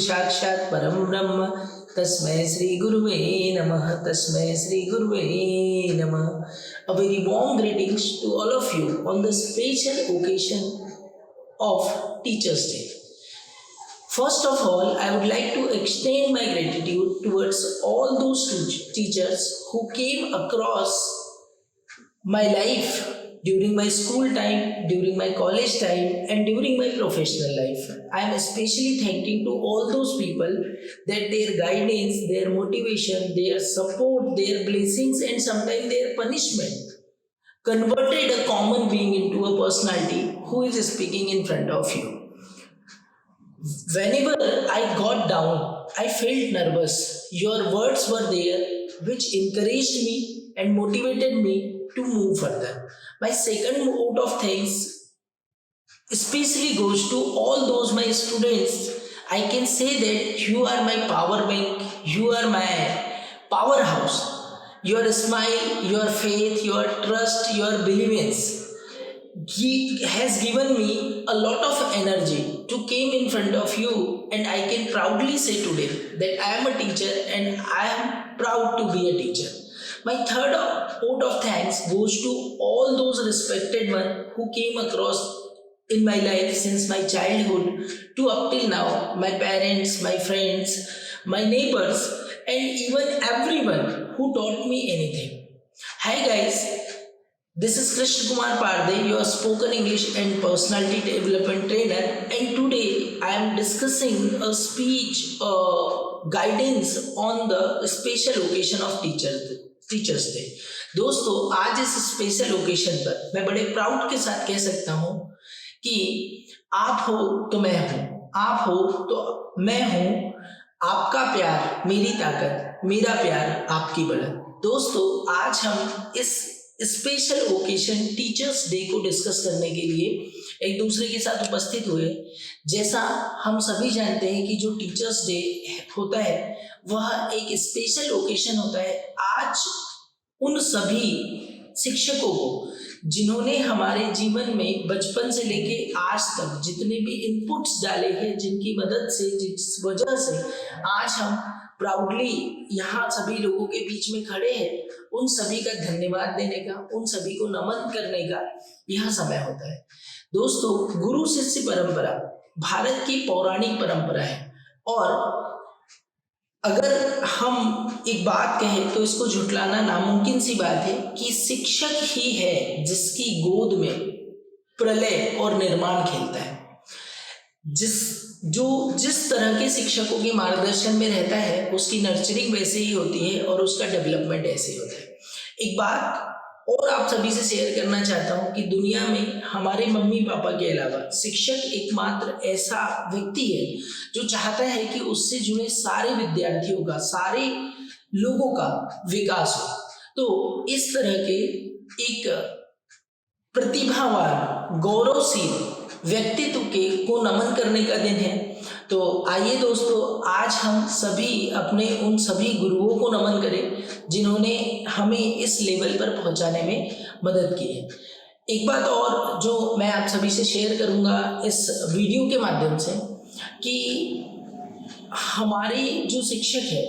साक्षात् परम ब्रह्म तस्मै श्री गुरुवे नमः, तस्मै श्री गुरुवे नमः. A very warm greetings to all of you on the special occasion of Teachers' Day. First of all, I would like to extend my gratitude towards all those teachers who came across my life during my school time, during my college time, and during my professional life. I am especially thanking to all those people that their guidance, their motivation, their support, their blessings, and sometimes their punishment converted a common being into a personality who is speaking in front of you. Whenever I got down, I felt nervous. Your words were there, which encouraged me and motivated me to move further. My second vote of thanks especially goes to all those my students. I can say that you are my power bank, you are my powerhouse. Your smile, your faith, your trust, your beliefs has given me a lot of energy to came in front of you, and I can proudly say today that I am a teacher and I am proud to be a teacher. My third vote of thanks goes to all those respected ones who came across in my life since my childhood to up till now, my parents, my friends, my neighbors, and even everyone who taught me anything. Hi guys, this is Krishna Kumar Parde, your spoken English and personality development trainer, and today I am discussing a speech guidance on the special occasion of teachers day. दोस्तों, आज इस special occasion पर मैं बड़े proud के साथ कह सकता हूँ कि आप हो तो मैं हूँ, आप हो तो मैं हूँ, आपका प्यार मेरी ताकत, मेरा प्यार आपकी बढ़त. दोस्तों, आज हम इस स्पेशल ओकेशन टीचर्स डे को डिस्कस करने के लिए एक दूसरे के साथ उपस्थित हुए. जैसा हम सभी जानते हैं कि जो टीचर्स डे होता है वह एक स्पेशल ओकेशन होता है. आज उन सभी शिक्षकों को जिन्होंने हमारे जीवन में बचपन से लेके आज तक जितने भी इनपुट्स डाले हैं, जिनकी मदद से, जिस वजह से आज हम प्राउडली यहाँ सभी लोगों के बीच में खड़े हैं, उन सभी का धन्यवाद देने का, उन सभी को नमन करने का यह समय होता है. दोस्तों, गुरु शिष्य परंपरा भारत की पौराणिक परंपरा है, और अगर हम एक बात कहें तो इसको झुटलाना नामुमकिन सी बात है कि शिक्षक ही है जिसकी गोद में प्रलय और निर्माण खेलता है. जिस तरह के शिक्षकों के मार्गदर्शन में रहता है उसकी नर्चरिंग वैसे ही होती है और उसका डेवलपमेंट ऐसे ही होता है. एक बात और आप सभी से शेयर करना चाहता हूँ कि दुनिया में हमारे मम्मी पापा के अलावा शिक्षक एकमात्र ऐसा व्यक्ति है जो चाहता है कि उससे जुड़े सारे विद्यार्थियों का, सारे लोगों का विकास हो. तो इस तरह के एक प्रतिभावान, गौरवशील व्यक्तित्व को नमन करने का दिन है. तो आइए दोस्तों, आज हम सभी अपने उन सभी गुरुओं को नमन करें जिन्होंने हमें इस लेवल पर पहुंचाने में मदद की है. एक बात और जो मैं आप सभी से शेयर करूंगा इस वीडियो के माध्यम से कि हमारे जो शिक्षक है,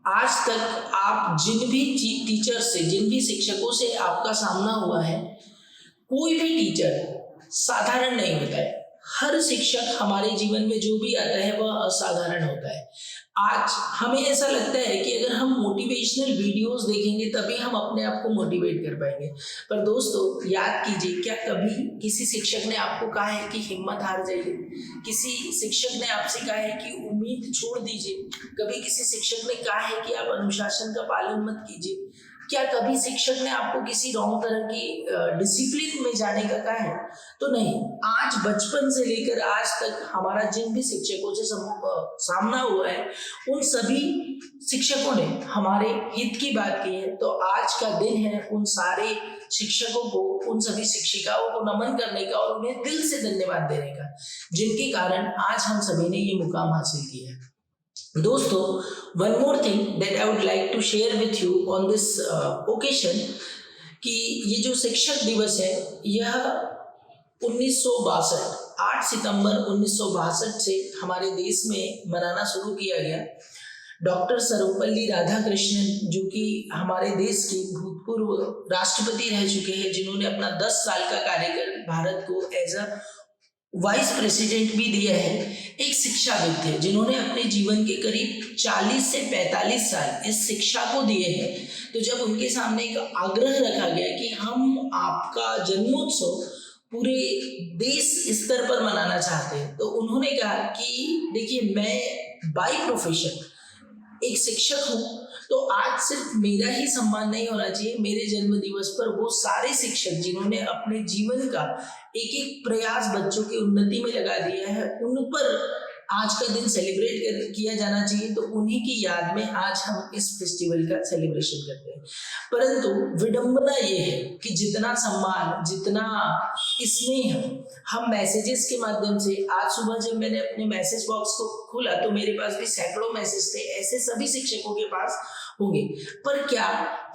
आज तक आप जिन भी टीचर से, जिन भी शिक्षकों से आपका सामना हुआ है, कोई भी टीचर साधारण नहीं होता है. हर शिक्षक हमारे जीवन में जो भी आता है वह असाधारण होता है. आज हमें ऐसा लगता है कि अगर हम मोटिवेशनल वीडियोस देखेंगे तभी हम अपने आप को मोटिवेट कर पाएंगे, पर दोस्तों याद कीजिए, क्या कभी किसी शिक्षक ने आपको कहा है कि हिम्मत हार जाइए? किसी शिक्षक ने आपसे कहा है कि उम्मीद छोड़ दीजिए? कभी किसी शिक्षक ने कहा है कि आप अनुशासन का पालन मत कीजिए? क्या कभी शिक्षक ने आपको किसी रॉन्ग तरह की डिसिप्लिन में जाने का कहा है? तो नहीं. आज बचपन से लेकर आज तक हमारा जिन भी शिक्षकों से सामना हुआ है उन सभी शिक्षकों ने हमारे हित की बात की है. तो आज का दिन है उन सारे शिक्षकों को, उन सभी शिक्षिकाओं को नमन करने का और उन्हें दिल से धन्यवाद देने का, जिनके कारण आज हम सभी ने ये मुकाम हासिल किया है. दोस्तों, one more thing that I would like to share with you on this occasion कि ये जो शिक्षक दिवस है यह 1962 8 सितंबर 1962 से हमारे देश में मनाना शुरू किया गया। डॉक्टर सर्वपल्ली राधाकृष्णन, जो कि हमारे देश के भूतपूर्व राष्ट्रपति रह चुके हैं, जिन्होंने अपना 10 साल का कार्यकाल भारत को एज अ वाइस प्रेसिडेंट भी दिया है, एक शिक्षाविद थे जिन्होंने अपने जीवन के करीब 40 से 45 साल इस शिक्षा को दिए हैं। तो जब उनके सामने एक आग्रह रखा गया कि हम आपका जन्मोत्सव पूरे देश स्तर पर मनाना चाहते हैं, तो उन्होंने कहा कि देखिए, मैं बाय प्रोफेशन एक शिक्षक हूँ, तो आज सिर्फ मेरा ही सम्मान नहीं होना चाहिए, मेरे जन्म दिवस पर वो सारे शिक्षक जिन्होंने अपने जीवन का एक एक प्रयास बच्चों की उन्नति में लगा दिया है, उन पर आज का दिन सेलिब्रेट किया जाना चाहिए। तो उन्हीं की याद में आज हम इस फेस्टिवल का सेलिब्रेशन करते हैं। परंतु विडंबना ये है कि जितना सम्मान, जितना स्नेह हम मैसेजेस के माध्यम से, आज सुबह जब मैंने अपने मैसेज बॉक्स को खोला तो मेरे पास भी सैकड़ों मैसेज थे, ऐसे सभी शिक्षकों के पास होंगे। पर क्या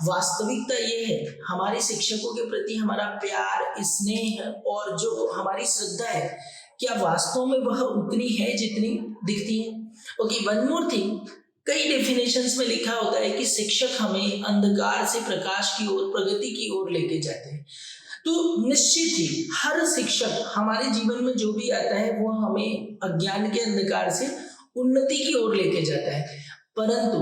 वास्तविकता ये है, हमारे शिक्षकों के प्रति हमारा प्यार, स्नेह और जो हमारी श्रद्धा है, क्या वास्तव में वह उतनी है जितनी दिखती है? ओके, वन मोर थिंग, कई डेफिनेशंस में लिखा होता है कि शिक्षक हमें अंधकार से प्रकाश की ओर, प्रगति की ओर लेके जाते हैं। तो निश्चित ही हर शिक्षक हमारे जीवन में जो भी आता है वो हमें अज्ञान के अंधकार से उन्नति की ओर लेके जाता है। परंतु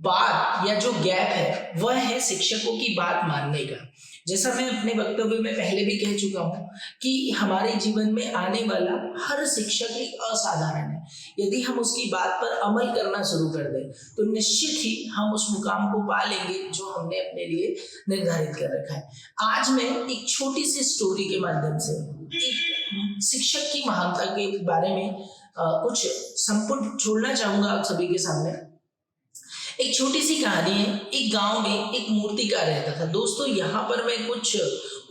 बात या जो गैप है वह है शिक्षकों की बात मानने का। जैसा मैं अपने वक्तव्य में पहले भी कह चुका हूँ कि हमारे जीवन में आने वाला हर शिक्षक एक असाधारण है। यदि हम उसकी बात पर अमल करना शुरू कर दें तो निश्चित ही हम उस मुकाम को पा लेंगे जो हमने अपने लिए निर्धारित कर रखा है। आज मैं एक छोटी सी स्टोरी के माध्यम से एक शिक्षक की महानता के बारे में कुछ संपुट छोड़ना चाहूंगा आप सभी के सामने। एक छोटी सी कहानी है। एक गांव में एक मूर्तिकार रहता था। दोस्तों, यहाँ पर मैं कुछ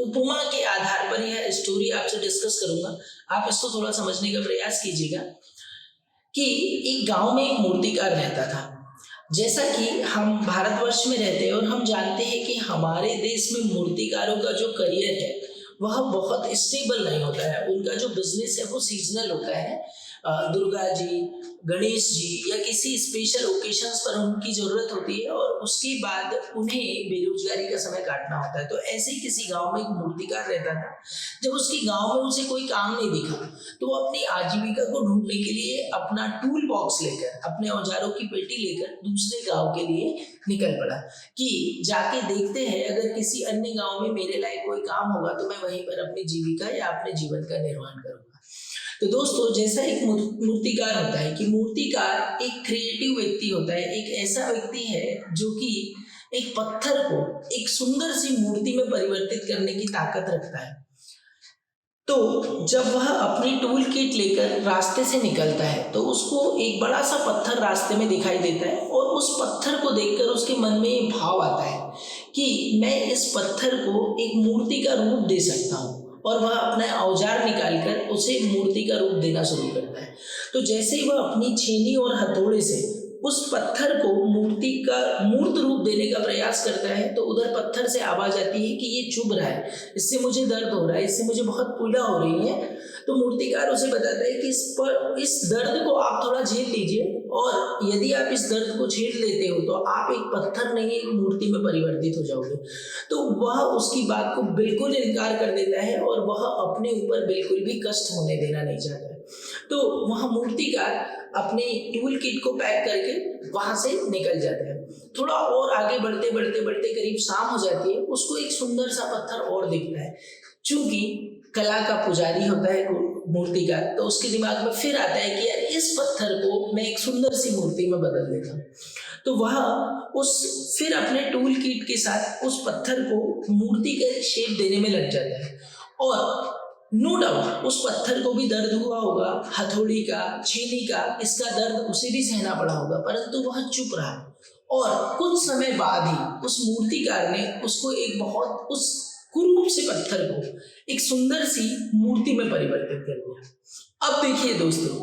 उपमा के आधार पर यह स्टोरी आपसे डिस्कस करूंगा। आप इसको थोड़ा समझने का प्रयास कीजिएगा कि एक गांव में एक मूर्तिकार रहता था। जैसा कि हम भारतवर्ष में रहते हैं और हम जानते हैं कि हमारे देश में मूर्तिकारों का जो करियर है वह बहुत स्टेबल नहीं होता है। उनका जो बिजनेस है वो सीजनल होता है। दुर्गा जी, गणेश जी या किसी स्पेशल ओकेशंस पर उनकी जरूरत होती है और उसके बाद उन्हें बेरोजगारी का समय काटना होता है। तो ऐसे ही किसी गांव में एक मूर्तिकार रहता था। जब उसके गांव में उसे कोई काम नहीं दिखा तो वो अपनी आजीविका को ढूंढने के लिए अपना टूल बॉक्स लेकर, अपने औजारों की पेटी लेकर दूसरे गांव के लिए निकल पड़ा कि जाके देखते हैं अगर किसी अन्य गांव में मेरे लायक कोई काम होगा तो मैं वहीं पर अपनी जीविका या अपने जीवन का निर्वहन करूंगा। तो दोस्तों, जैसा एक मूर्तिकार होता है कि मूर्तिकार एक क्रिएटिव व्यक्ति होता है, एक ऐसा व्यक्ति है जो कि एक पत्थर को एक सुंदर सी मूर्ति में परिवर्तित करने की ताकत रखता है। तो जब वह अपनी टूल किट लेकर रास्ते से निकलता है तो उसको एक बड़ा सा पत्थर रास्ते में दिखाई देता है और उस पत्थर को देखकर उसके मन में ये भाव आता है कि मैं इस पत्थर को एक मूर्ति का रूप दे सकता हूँ, और वह अपना औजार निकालकर उसे मूर्ति का रूप देना शुरू करता है। तो जैसे ही वह अपनी छेनी और हथौड़े से उस पत्थर को मूर्ति का मूर्त रूप देने का प्रयास करता है तो उधर पत्थर से आवाज आती है कि ये चुभ रहा है, इससे मुझे दर्द हो रहा है, इससे मुझे बहुत पीड़ा हो रही है। तो मूर्तिकार उसे बताता है कि इस दर्द को आप थोड़ा झेल लीजिए, और यदि आप इस दर्द को झेल लेते हो तो आप एक पत्थर नहीं एक मूर्ति में परिवर्तित हो जाओगे। तो वह उसकी बात को बिल्कुल इनकार कर देता है और वह अपने ऊपर बिल्कुल भी कष्ट होने देना नहीं चाहता है। तो वह मूर्तिकार अपने टूल किट को पैक करके वहां से निकल जाता है। थोड़ा और आगे बढ़ते बढ़ते बढ़ते करीब शाम हो जाती है। उसको एक सुंदर सा पत्थर और दिखता है। चूंकि कला का पुजारी होता है मूर्तिकार, तो उसके दिमाग में फिर आता है कि यार इस पत्थर को मैं एक सुंदर सी मूर्ति में बदल देता हूँ। तो वह फिर अपने टूल किट के साथ उस पत्थर को मूर्ति का शेप देने में लग जाता है। और नो डाउट उस पत्थर को भी दर्द हुआ होगा, हथौड़ी का, छेनी का, इसका दर्द उसे भी सहना पड़ा होगा, परंतु वह चुप रहा। और कुछ समय बाद ही उस मूर्तिकार ने उसको एक बहुत उस कुरूप से पत्थर को एक सुंदर सी मूर्ति में परिवर्तित कर दिया। अब देखिए दोस्तों,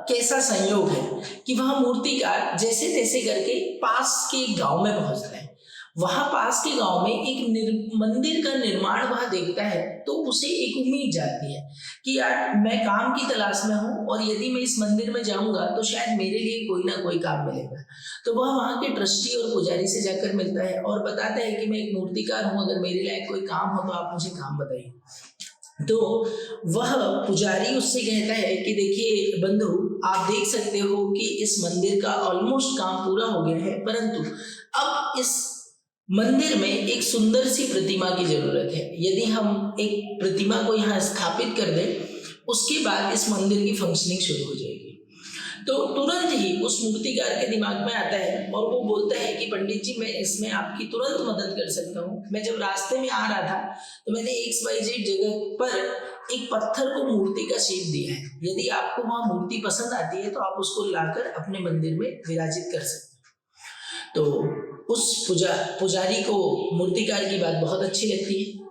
कैसा संयोग है कि वह मूर्तिकार जैसे तैसे करके पास के गांव में पहुंचता है। वहां पास के गांव में एक मंदिर का निर्माण वह देखता है तो उसे एक उम्मीद जाती है कि यार मैं काम की तलाश में हूँ और यदि मैं इस मंदिर में जाऊंगा तो शायद मेरे लिए कोई ना कोई काम मिलेगा। तो वह वहाँ के ट्रस्टी और पुजारी से जाकर मिलता है और बताता है कि मैं एक मूर्तिकार हूँ, अगर मेरे लायक कोई काम हो तो आप मुझे काम बताइए। तो वह पुजारी उससे कहता है कि देखिए बंधु, आप देख सकते हो कि इस मंदिर का ऑलमोस्ट काम पूरा हो गया है, परंतु अब इस मंदिर में एक सुंदर सी प्रतिमा की जरूरत है। यदि हम एक प्रतिमा को यहाँ स्थापित कर दें, उसके बाद इस मंदिर की फंक्शनिंग शुरू हो जाएगी। तो तुरंत ही उस मूर्तिकार के दिमाग में आता है और वो बोलता है कि पंडित जी, मैं इसमें आपकी तुरंत मदद कर सकता हूँ। मैं जब रास्ते में आ रहा था तो मैंने XYZ जगह पर एक पत्थर को मूर्ति का शेप दिया है, यदि आपको वहाँ मूर्ति पसंद आती है तो आप उसको लाकर अपने मंदिर में विराजित कर सकते हैं। तो उस पुजारी को मूर्तिकार की बात बहुत अच्छी लगती है।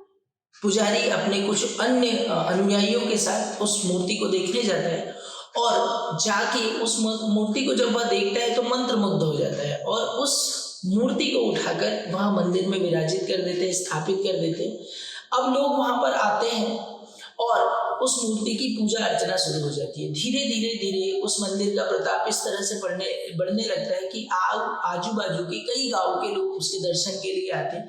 पुजारी अपने कुछ अन्य अनुयायियों के साथ उस मूर्ति को देखने जाता है और जाके उस मूर्ति को जब वह देखता है तो मंत्रमुग्ध हो जाता है और उस मूर्ति को उठाकर वह मंदिर में विराजित कर देते हैं, स्थापित कर देते हैं। अब लोग वहां पर आते हैं और उस मूर्ति की पूजा अर्चना शुरू हो जाती है। धीरे धीरे धीरे उस मंदिर का प्रताप इस तरह से बढ़ने लगता है कि आजू बाजू के कई गांव के लोग उसके दर्शन के लिए आते,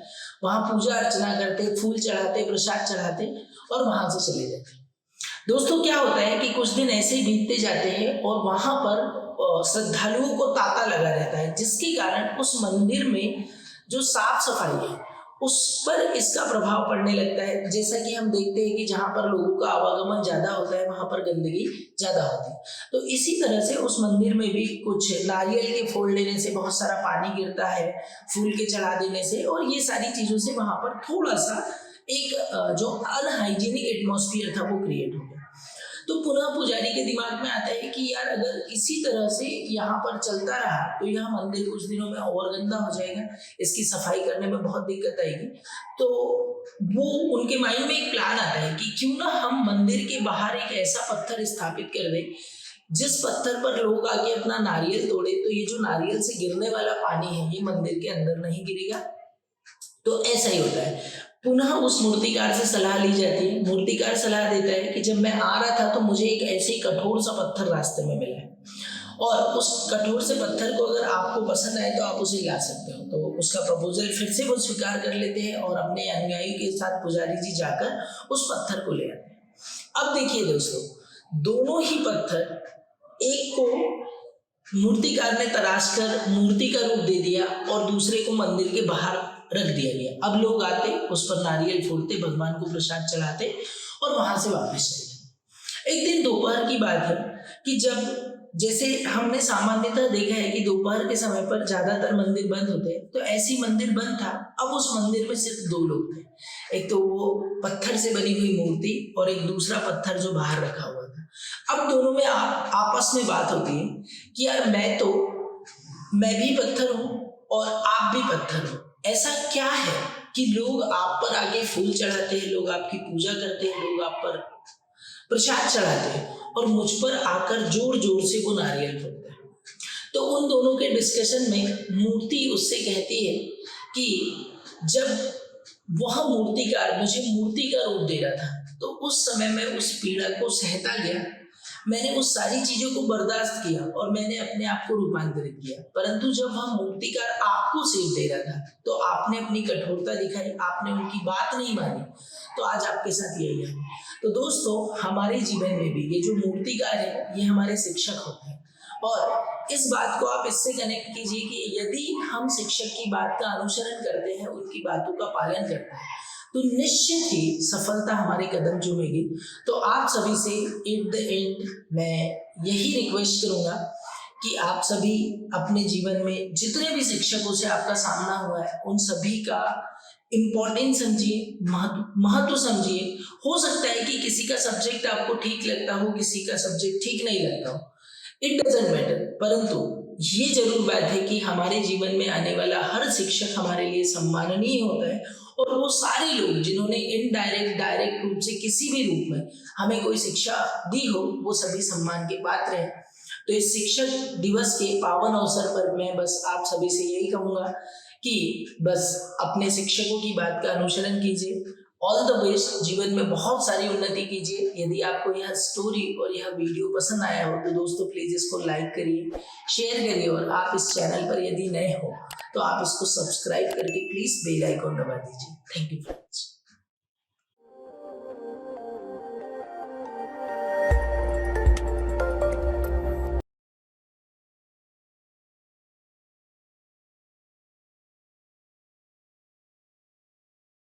वहां पूजा अर्चना करते, फूल चढ़ाते, प्रसाद चढ़ाते और वहां से चले जाते। दोस्तों, क्या होता है कि कुछ दिन ऐसे ही बीतते जाते हैं और वहां पर श्रद्धालुओं को तांता लगा रहता है, जिसके कारण उस मंदिर में जो साफ सफाई है उस पर इसका प्रभाव पड़ने लगता है। जैसा कि हम देखते हैं कि जहाँ पर लोगों का आवागमन ज्यादा होता है वहां पर गंदगी ज्यादा होती है। तो इसी तरह से उस मंदिर में भी कुछ नारियल के फोड़ लेने से बहुत सारा पानी गिरता है, फूल के चढ़ा देने से, और ये सारी चीजों से वहां पर थोड़ा सा एक जो अनहाइजीनिक एटमॉस्फेयर था वो क्रिएट हो गया। तो पुनः पुजारी के दिमाग में आता है कि यार अगर इसी तरह से यहाँ पर चलता रहा तो यह मंदिर कुछ दिनों में और गंदा हो जाएगा, इसकी सफाई करने में बहुत दिक्कत आएगी। तो वो उनके माइंड में एक प्लान आता है कि क्यों ना हम मंदिर के बाहर एक ऐसा पत्थर स्थापित कर दें जिस पत्थर पर लोग आके अपना नारियल तोड़े, तो ये जो नारियल से गिरने वाला पानी है ये मंदिर के अंदर नहीं गिरेगा। तो ऐसा ही होता है। पुनः उस मूर्तिकार से सलाह ली जाती है। मूर्तिकार सलाह देता है कि जब मैं आ रहा था तो मुझे एक ऐसे ही कठोर सा पत्थर रास्ते में मिला है और उस कठोर से पत्थर को अगर आपको पसंद आए तो आप उसे ला सकते हो। तो उसका प्रपोजल फिर से वो स्वीकार कर लेते हैं और अपने अनुयायी के साथ पुजारी जी जाकर उस पत्थर को ले आते हैं। अब देखिए दोस्तों, दोनों ही पत्थर, एक को मूर्तिकार ने तराश कर मूर्ति का रूप दे दिया और दूसरे को मंदिर के बाहर रख दिया गया। अब लोग आते, उस पर नारियल फोड़ते, भगवान को प्रसाद चढ़ाते और वहां से वापस चले जाते। एक दिन दोपहर की बात है कि जब, जैसे हमने सामान्यतः देखा है कि दोपहर के समय पर ज्यादातर मंदिर बंद होते हैं, तो ऐसी मंदिर बंद था। अब उस मंदिर में सिर्फ दो लोग थे, एक तो वो पत्थर से बनी हुई मूर्ति और एक दूसरा पत्थर जो बाहर रखा हुआ था। अब दोनों में आपस में बात होती है कि यार मैं भी पत्थर हूं और आप भी पत्थर हो। ऐसा क्या है कि लोग आप पर आके फूल चढ़ाते हैं, लोग आपकी पूजा करते हैं, लोग आप पर प्रसाद चढ़ाते हैं और मुझ पर आकर जोर जोर से वो नारियल फोड़ते हैं। तो उन दोनों के डिस्कशन में मूर्ति उससे कहती है कि जब वह मूर्तिकार मुझे मूर्ति का रूप दे रहा था तो उस समय मैं उस पीड़ा को सहता गया, मैंने उस सारी चीजों को बर्दाश्त किया और मैंने अपने आप को रूपांतरित किया। परंतु जब वह मूर्तिकार आपको सेव दे रहा था तो आपने अपनी कठोरता दिखाई, आपने उनकी बात नहीं मानी, तो आज आपके साथ यही है। तो दोस्तों, हमारे जीवन में भी ये जो मूर्तिकार है ये हमारे शिक्षक होते हैं और इस बात को आप इससे कनेक्ट कीजिए कि यदि हम शिक्षक की बात का अनुसरण करते हैं, उनकी बातों का पालन करते हैं, तो निश्चित ही सफलता हमारे कदम चूमेगी। तो आप सभी से एट द एंड मैं यही रिक्वेस्ट करूंगा कि आप सभी अपने जीवन में जितने भी शिक्षकों से आपका सामना हुआ है उन सभी का इम्पोर्टेंस समझिए, महत्व समझिए। हो सकता है कि किसी का सब्जेक्ट आपको ठीक लगता हो, किसी का सब्जेक्ट ठीक नहीं लगता हो, इट डजंट मैटर, परंतु ये जरूर बात है कि हमारे जीवन में आने वाला हर शिक्षक हमारे लिए सम्माननीय होता है और वो सारे लोग जिन्होंने इनडायरेक्ट डायरेक्ट रूप से किसी भी रूप में हमें कोई शिक्षा दी हो वो सभी सम्मान के पात्र हैं। तो इस शिक्षक दिवस के पावन अवसर पर मैं बस आप सभी से यही कहूंगा कि बस अपने शिक्षकों की बात का अनुसरण कीजिए। ऑल द बेस्ट, जीवन में बहुत सारी उन्नति कीजिए। यदि आपको यह स्टोरी और यह वीडियो पसंद आया हो तो दोस्तों प्लीज इसको लाइक करिए, शेयर करिए, और आप इस चैनल पर यदि नए हो तो आप इसको सब्सक्राइब करके प्लीज बेल आइकॉन दबा दीजिए। Thank you friends.